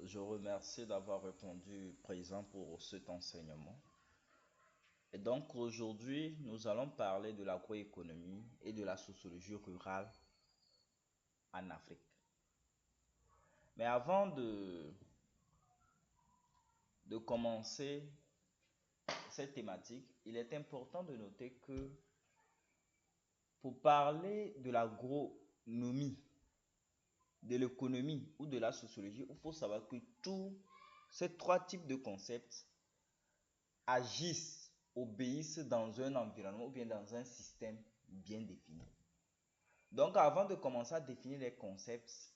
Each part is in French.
Je remercie d'avoir répondu présent pour cet enseignement. Et donc aujourd'hui, nous allons parler de l'agroéconomie et de la sociologie rurale en Afrique. Mais avant de commencer cette thématique, il est important de noter que pour parler de l'agronomie, de l'économie ou de la sociologie, il faut savoir que tous ces trois types de concepts agissent, obéissent dans un environnement ou bien dans un système bien défini. Donc, avant de commencer à définir les concepts,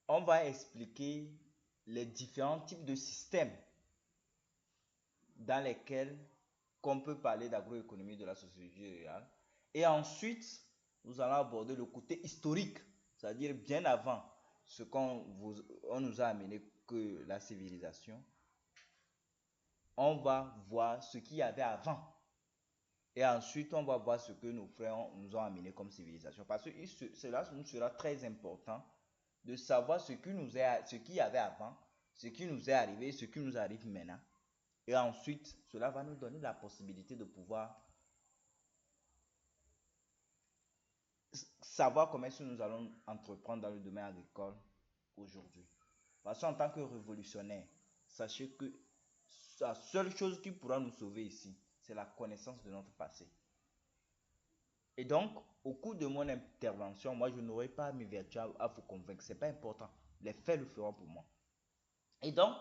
on va expliquer les différents types de systèmes dans lesquels qu'on peut parler d'agroéconomie de la société rurale. Et ensuite, nous allons aborder le côté historique, c'est-à-dire bien avant ce qu'on nous a amené que la civilisation. On va voir ce qu'il y avait avant. Et ensuite, on va voir ce que nos frères nous ont amené comme civilisation. Parce que cela nous sera très important de savoir ce qu'il y avait avant, ce qui nous est arrivé, ce qui nous arrive maintenant. Et ensuite, cela va nous donner la possibilité de pouvoir savoir comment est-ce que nous allons entreprendre dans le domaine agricole aujourd'hui. Parce qu'en tant que révolutionnaire, sachez que la seule chose qui pourra nous sauver ici, c'est la connaissance de notre passé. Et donc, au cours de mon intervention, moi, je n'aurai pas à m'évertuer à vous convaincre. Ce n'est pas important. Les faits le feront pour moi. Et donc,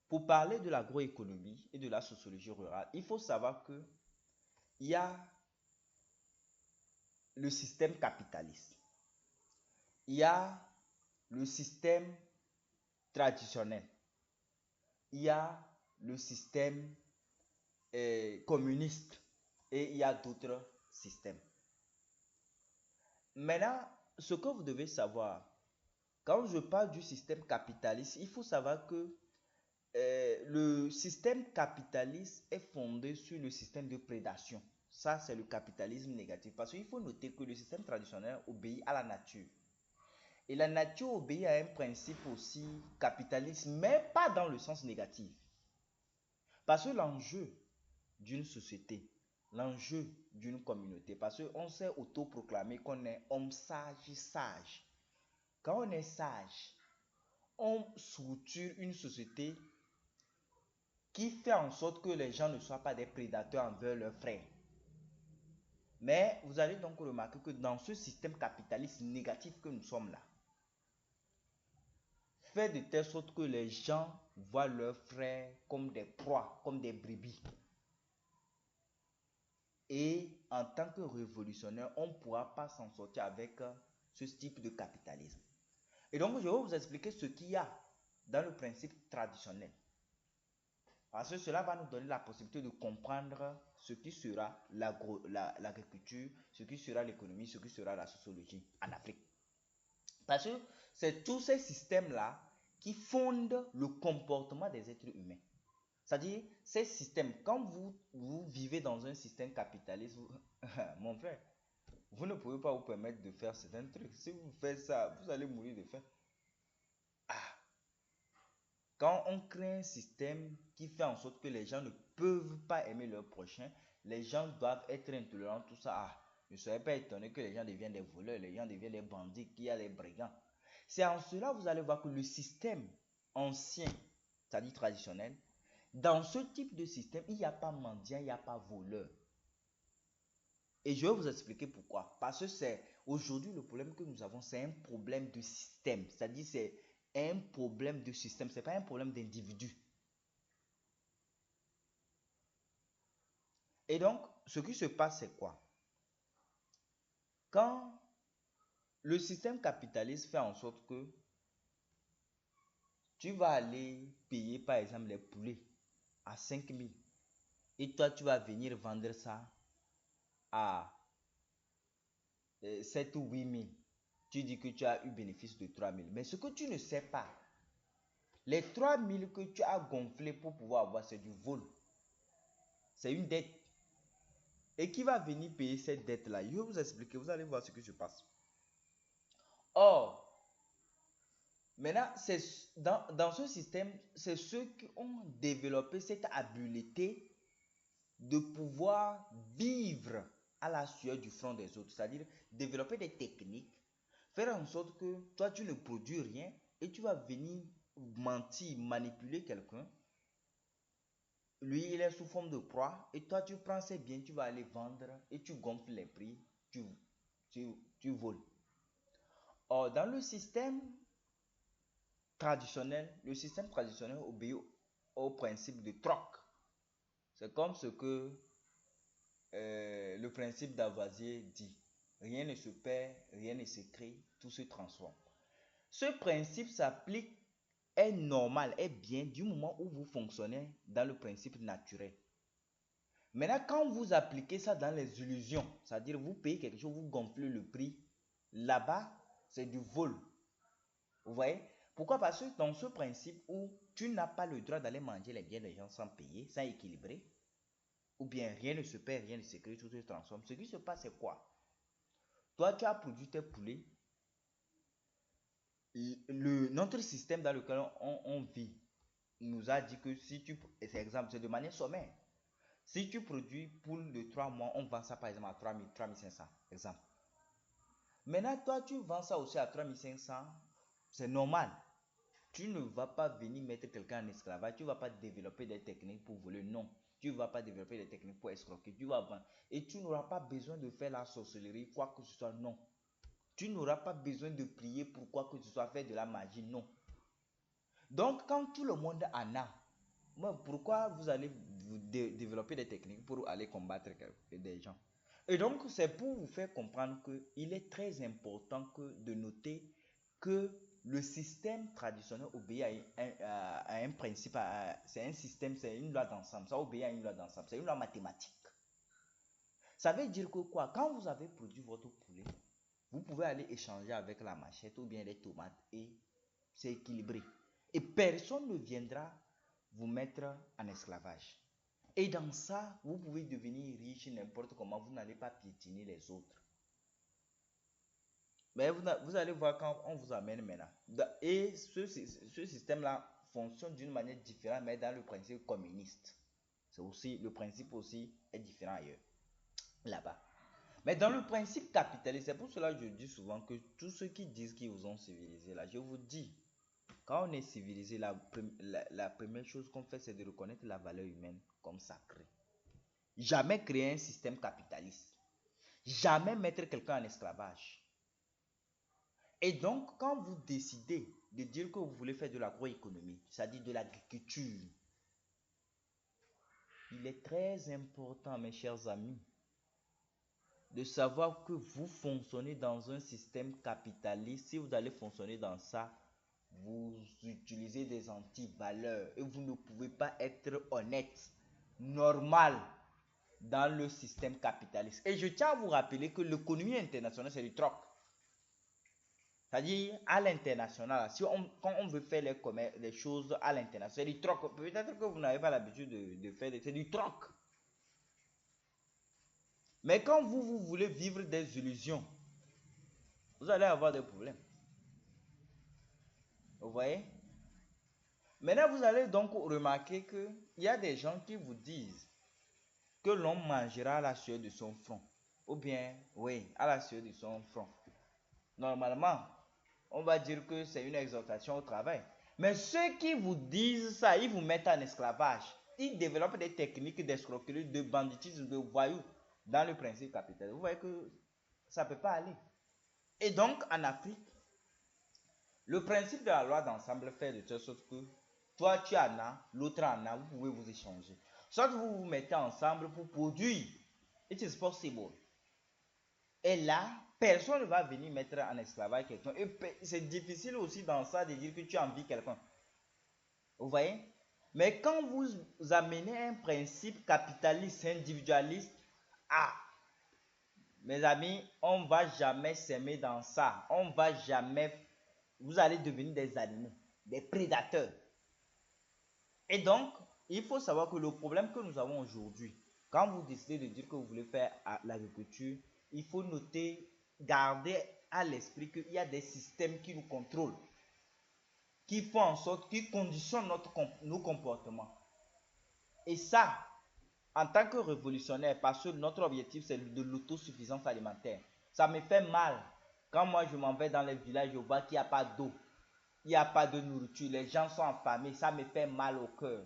pour parler de l'agroéconomie et de la sociologie rurale, il faut savoir que il y a le système capitaliste. Il y a le système traditionnel. Il y a le système communiste. Et il y a d'autres systèmes. Maintenant, ce que vous devez savoir, quand je parle du système capitaliste, il faut savoir que le système capitaliste est fondé sur le système de prédation. Ça, c'est le capitalisme négatif. Parce qu'il faut noter que le système traditionnel obéit à la nature. Et la nature obéit à un principe aussi capitaliste, mais pas dans le sens négatif. Parce que l'enjeu d'une société, l'enjeu d'une communauté, parce qu'on s'est autoproclamé qu'on est homme sage, sage. Quand on est sage, on structure une société qui fait en sorte que les gens ne soient pas des prédateurs envers leurs frères. Mais vous allez donc remarquer que dans ce système capitaliste négatif que nous sommes là, fait de telle sorte que les gens voient leurs frères comme des proies, comme des brebis. Et en tant que révolutionnaire, on ne pourra pas s'en sortir avec ce type de capitalisme. Et donc, je vais vous expliquer ce qu'il y a dans le principe traditionnel. Parce que cela va nous donner la possibilité de comprendre ce qui sera l'agriculture, ce qui sera l'économie, ce qui sera la sociologie en Afrique. Parce que c'est tous ces systèmes-là qui fondent le comportement des êtres humains. C'est-à-dire, ces systèmes, quand vous vivez dans un système capitaliste, mon frère, vous ne pouvez pas vous permettre de faire certains trucs. Si vous faites ça, vous allez mourir de faim. Ah, quand on crée un système qui fait en sorte que les gens ne peuvent pas aimer leur prochain, les gens doivent être intolérants, tout ça. Ah, ne soyez pas étonnés que les gens deviennent des voleurs, les gens deviennent des bandits, qu'il y a des brigands. C'est en cela que vous allez voir que le système ancien, c'est-à-dire traditionnel, dans ce type de système, il n'y a pas mendiant, il n'y a pas voleur. Et je vais vous expliquer pourquoi. Parce que c'est aujourd'hui le problème que nous avons, c'est un problème de système. C'est-à-dire c'est un problème de système, ce n'est pas un problème d'individu. Et donc, ce qui se passe, c'est quoi? Quand le système capitaliste fait en sorte que tu vas aller payer par exemple les poulets à 5 000 et toi tu vas venir vendre ça à 7 ou 8 000, tu dis que tu as eu bénéfice de 3 000. Mais ce que tu ne sais pas, les 3 000 que tu as gonflés pour pouvoir avoir, c'est du vol. C'est une dette. Et qui va venir payer cette dette-là? Je vais vous expliquer, vous allez voir ce qui se passe. Or, maintenant, dans ce système, c'est ceux qui ont développé cette habileté de pouvoir vivre à la sueur du front des autres, c'est-à-dire développer des techniques, faire en sorte que toi, tu ne produis rien et tu vas venir mentir, manipuler quelqu'un. Lui, il est sous forme de proie et toi, tu prends ses biens, tu vas aller vendre et tu gonfles les prix, tu, tu voles. Or, dans le système traditionnel obéit au principe de troc. C'est comme ce que le principe d'Avoisier dit. Rien ne se perd, rien ne se crée, tout se transforme. Ce principe s'applique, est normal, est bien du moment où vous fonctionnez dans le principe naturel. Maintenant, quand vous appliquez ça dans les illusions, c'est-à-dire vous payez quelque chose, vous gonflez le prix, là-bas, c'est du vol. Vous voyez? Pourquoi? Parce que dans ce principe où tu n'as pas le droit d'aller manger les biens des gens sans payer, sans équilibrer, ou bien rien ne se perd, rien ne se crée, tout se transforme. Ce qui se passe, c'est quoi? Toi, tu as produit tes poulets. Notre système dans lequel on vit nous a dit que si tu, c'est exemple, c'est de manière sommaire. Si tu produis poule de 3 mois, on vend ça par exemple à 3000, 3500, exemple. Maintenant, toi, tu vends ça aussi à 3500, c'est normal. Tu ne vas pas venir mettre quelqu'un en esclavage, tu ne vas pas développer des techniques pour voler, non. Tu ne vas pas développer des techniques pour escroquer, tu vas vendre. Et tu n'auras pas besoin de faire la sorcellerie, quoi que ce soit, non. Tu n'auras pas besoin de prier pour quoi que ce soit, faire de la magie, non. Donc, quand tout le monde en a, pourquoi vous allez développer des techniques pour aller combattre des gens? Et donc, c'est pour vous faire comprendre qu'il est très important de noter que le système traditionnel obéit à un principe, c'est un système, c'est une loi d'ensemble. Ça obéit à une loi d'ensemble, c'est une loi mathématique. Ça veut dire que quoi? Quand vous avez produit votre poulet, vous pouvez aller échanger avec la machette ou bien les tomates et c'est équilibré. Et personne ne viendra vous mettre en esclavage. Et dans ça, vous pouvez devenir riche n'importe comment, vous n'allez pas piétiner les autres. Mais vous allez voir quand on vous amène maintenant. Et ce système-là fonctionne d'une manière différente, mais dans le principe communiste. C'est aussi, le principe aussi est différent ailleurs, là-bas. Mais dans le principe capitaliste, c'est pour cela que je dis souvent que tous ceux qui disent qu'ils vous ont civilisé, là, je vous dis, quand on est civilisé, la première chose qu'on fait, c'est de reconnaître la valeur humaine comme sacrée. Jamais créer un système capitaliste. Jamais mettre quelqu'un en esclavage. Et donc, quand vous décidez de dire que vous voulez faire de l'agroéconomie, c'est-à-dire de l'agriculture, il est très important, mes chers amis, de savoir que vous fonctionnez dans un système capitaliste. Si vous allez fonctionner dans ça, vous utilisez des antivaleurs et vous ne pouvez pas être honnête, normal dans le système capitaliste. Et je tiens à vous rappeler que l'économie internationale, c'est du troc. C'est-à-dire à l'international, si quand on veut faire les choses à l'international, c'est du troc. Peut-être que vous n'avez pas l'habitude de faire, c'est du troc. Mais quand vous voulez vivre des illusions, vous allez avoir des problèmes. Vous voyez? Maintenant, vous allez donc remarquer qu'il y a des gens qui vous disent que l'on mangera à la sueur de son front. Ou bien, oui, à la sueur de son front. Normalement, on va dire que c'est une exhortation au travail. Mais ceux qui vous disent ça, ils vous mettent en esclavage. Ils développent des techniques d'escroquerie, de banditisme, de voyous dans le principe capitaliste. Vous voyez que ça ne peut pas aller. Et donc, en Afrique, le principe de la loi d'ensemble fait de telle sorte que toi tu en as, l'autre en a, vous pouvez vous échanger. Soit vous vous mettez ensemble pour produire. It is possible. Et là, personne ne va venir mettre en esclavage quelqu'un. Et c'est difficile aussi dans ça de dire que tu envies quelqu'un. Vous voyez? Mais quand vous amenez un principe capitaliste, individualiste, ah, mes amis, on ne va jamais s'aimer dans ça. On va jamais... Vous allez devenir des animaux, des prédateurs. Et donc, il faut savoir que le problème que nous avons aujourd'hui, quand vous décidez de dire que vous voulez faire l'agriculture, il faut noter, garder à l'esprit qu'il y a des systèmes qui nous contrôlent, qui font en sorte, qui conditionnent nos comportements. Et ça, en tant que révolutionnaire, parce que notre objectif c'est de l'autosuffisance alimentaire, ça me fait mal quand moi je m'en vais dans les villages, je vois qu'il n'y a pas d'eau, il n'y a pas de nourriture, les gens sont affamés, ça me fait mal au cœur.